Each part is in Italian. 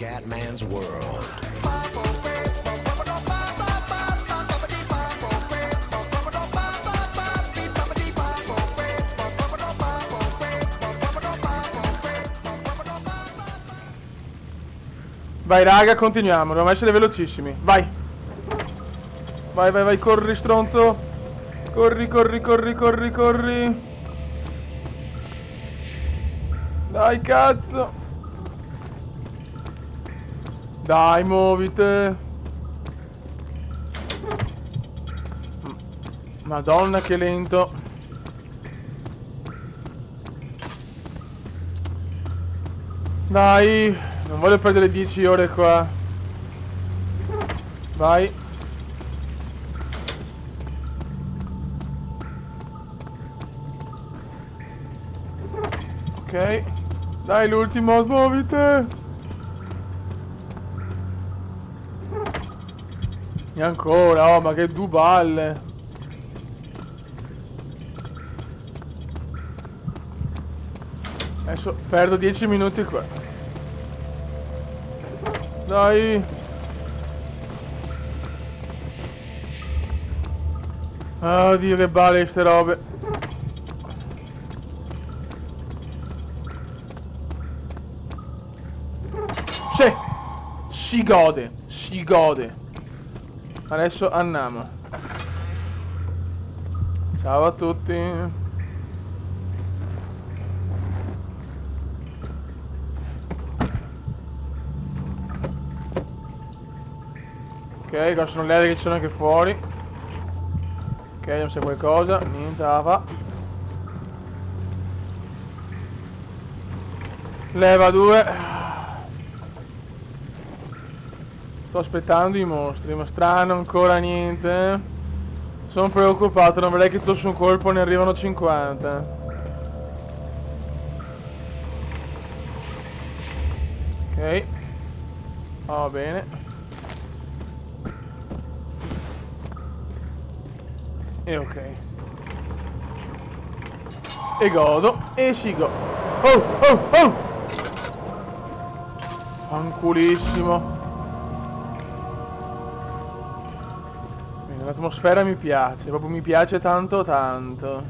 Scatman's World. Vai raga, continuiamo, dobbiamo essere velocissimi. Vai. Vai, vai, vai, corri stronzo. Corri, corri, corri, corri, corri. Dai cazzo. Dai, muovite. Madonna che lento. Dai, non voglio perdere 10 ore qua. Vai. Ok. Dai, l'ultimo, muovite. E ancora, oh, ma che due balle. Adesso perdo 10 minuti qua. Dai. Oddio che balle ste robe. Sì. Si gode. Si gode. Adesso andiamo. Ciao a tutti. Ok, qua sono le aree che ci sono anche fuori. Ok, non c'è qualcosa. Niente, va. Leva 2. Sto aspettando i mostri, ma strano ancora niente. Sono preoccupato, non vorrei che tutto su un colpo ne arrivano 50. Ok. Va bene. E ok. E godo. E si go. Oh, oh, oh! Fanculissimo. Bene, l'atmosfera mi piace. Proprio mi piace tanto tanto.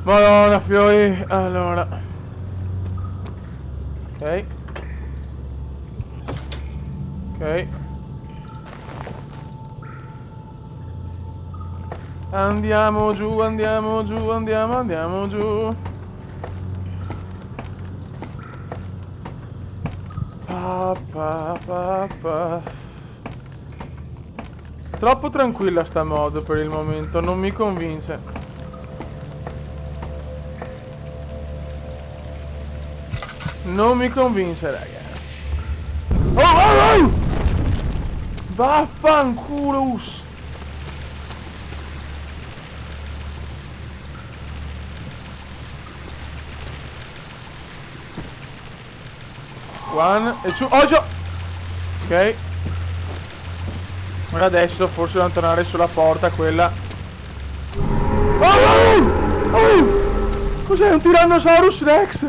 Madonna, fiori. Allora. Ok. Ok. Andiamo giù, andiamo giù, andiamo giù. Pa, pa, pa, pa. Troppo tranquilla sta mod per il momento, non mi convince. Non mi convince, raga. Oh, oh, oh! Vaffanculo. One e su. Oh, ok. Ora adesso forse dobbiamo tornare sulla porta quella. Oh, oh, oh! Cos'è un Tyrannosaurus Rex?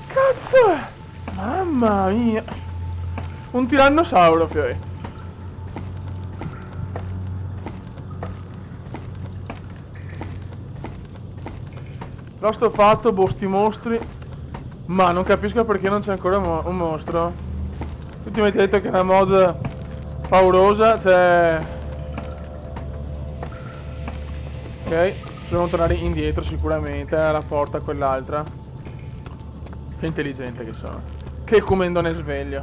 Cazzo è? Mamma mia. Un tirannosauro poi. L'ho sto fatto, boh, sti mostri. Ma non capisco perché non c'è ancora un mostro. Tutti mi avete detto che è una mod paurosa, cioè... Ok, dobbiamo tornare indietro sicuramente alla porta quell'altra. Che intelligente che sono. Che comendone sveglio.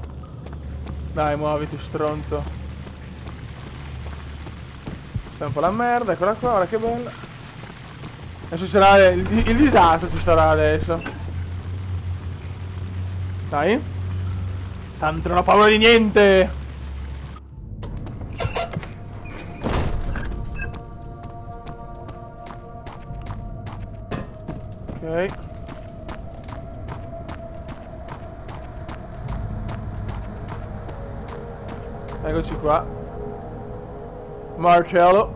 Dai, muoviti stronzo. Stai un po' la merda, eccola qua, guarda che bella. Adesso ci sarà il disastro, ci sarà adesso. Dai. Tanto non ho paura di niente. Ok. Eccoci qua. Marcello.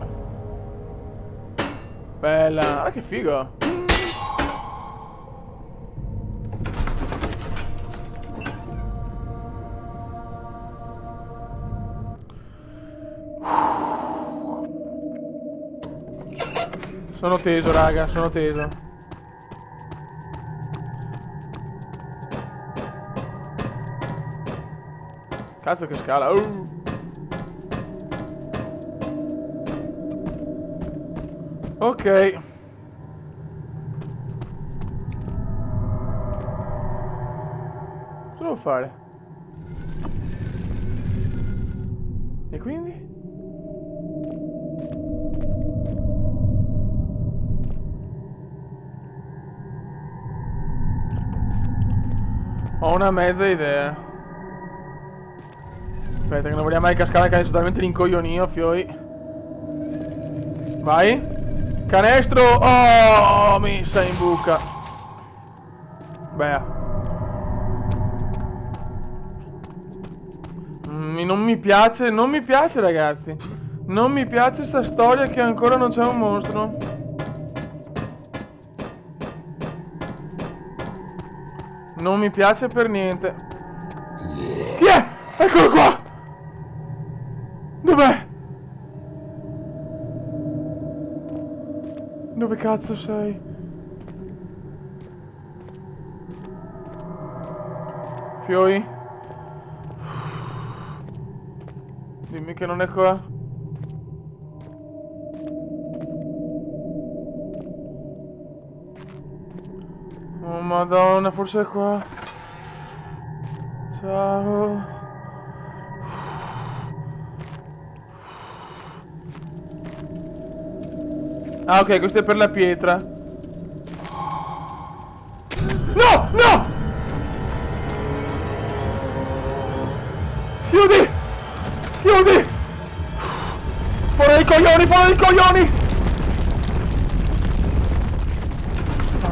Bella. Ah, che figo. Sono teso, raga, sono teso. Cazzo che scala. Ok. Cosa devo fare? E quindi? Ho una mezza idea. Aspetta che non vogliamo mai cascare, che adesso talmente rincoglionio, fioi. Vai. Canestro. Oh, messa in buca. Beh. Non mi piace ragazzi. Non mi piace sta storia che ancora non c'è un mostro. Non mi piace per niente. Chi è? Eccolo qua! Dov'è? Dove cazzo sei? Fioi? Dimmi che non è qua. Oh madonna, forse è qua. Ciao. Ah ok, questo è per la pietra. No! No! Chiudi! Chiudi! Fuori dai coglioni, fuori dai coglioni!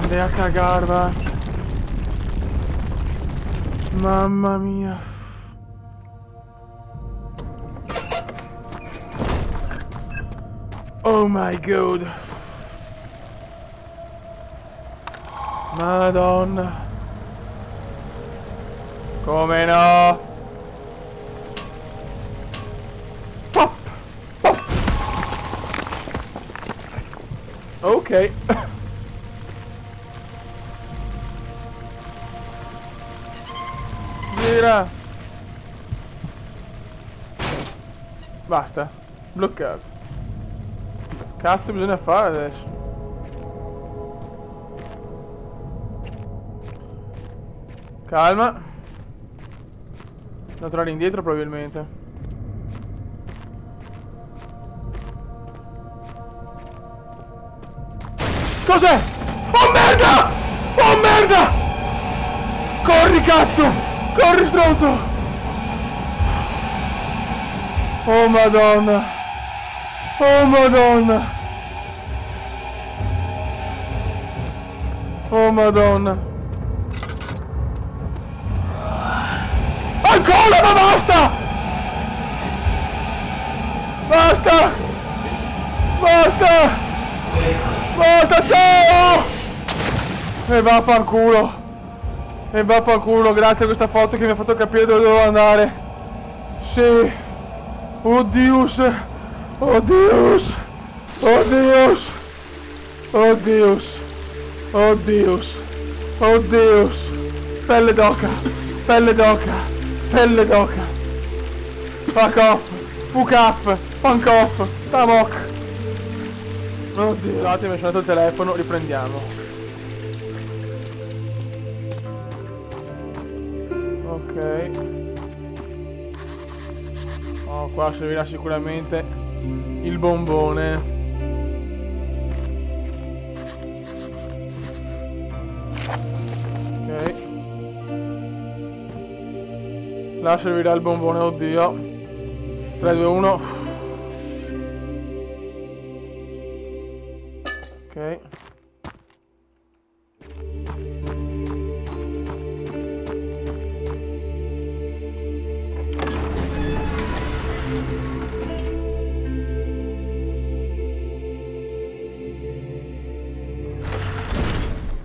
Andai a cagar, va. Mamma mia. Oh my god. Madonna. Come no? Pop! Pop! Ok. Gira. Basta. Bloccato. Cazzo bisogna fare adesso? Calma. Devo tornare indietro probabilmente. Cos'è? Oh merda! Oh merda! Corri cazzo! Corri stronzo! Oh madonna! Oh madonna! Oh madonna! Ancora, ma basta! Basta! Basta! Basta, ciao! E vaffanculo! E vaffanculo, grazie a questa foto che mi ha fatto capire dove devo andare. Sì! Oddius! Oddius! Oddius! Oddius! Oddius! Oddius! Pelle d'oca! Pelle d'oca! Pelle d'oca! Fuck off! Fuck off! Funk off! Tamok! Oddio, scusate, mi è suonato il telefono, riprendiamo. Ok. Oh, qua servirà sicuramente il bombone. Ok. Là servirà il bombone, oddio. 3, 2, 1. Ok.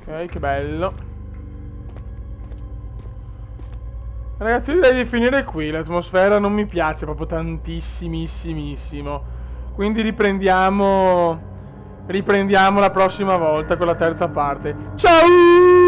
Ok, che bello. Ragazzi, direi di finire qui. L'atmosfera non mi piace proprio tantissimissimo. Quindi riprendiamo Riprendiamo la prossima volta con la terza parte. Ciao!